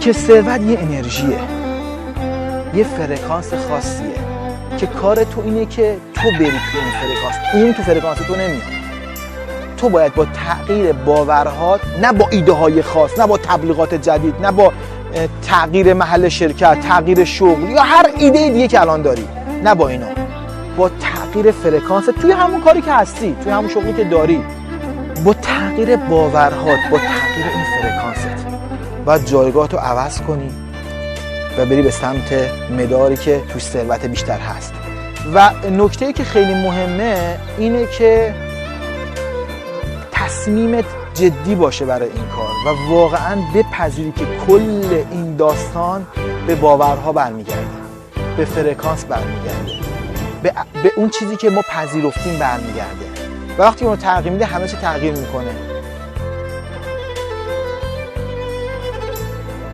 که ثروت یه انرژیه، یه فرکانس خاصیه که کار تو اینه که تو بری تو این فرکانس، اون تو فرکانس تو نمیاد. تو باید با تغییر باورهات، نه با ایده های خاص، نه با تبلیغات جدید، نه با تغییر محل شرکت، تغییر شغل یا هر ایده دیگه که الان داری، نه با اینا، با تغییر فرکانس توی همون کاری که هستی، توی همون شغلی که داری، با تغییر باورهات، با تغییر این فرکانست باید جایگاه تو عوض کنی و بری به سمت مداری که توی ثروت بیشتر هست. و نکته‌ای که خیلی مهمه اینه که تصمیمت جدی باشه برای این کار و واقعاً بپذیری که کل این داستان به باورها برمیگرده، به فرکانس برمیگرده، به اون چیزی که ما پذیرفتیم برمیگرده و وقتی اون رو تغییر میده همه چی تغییر میکنه.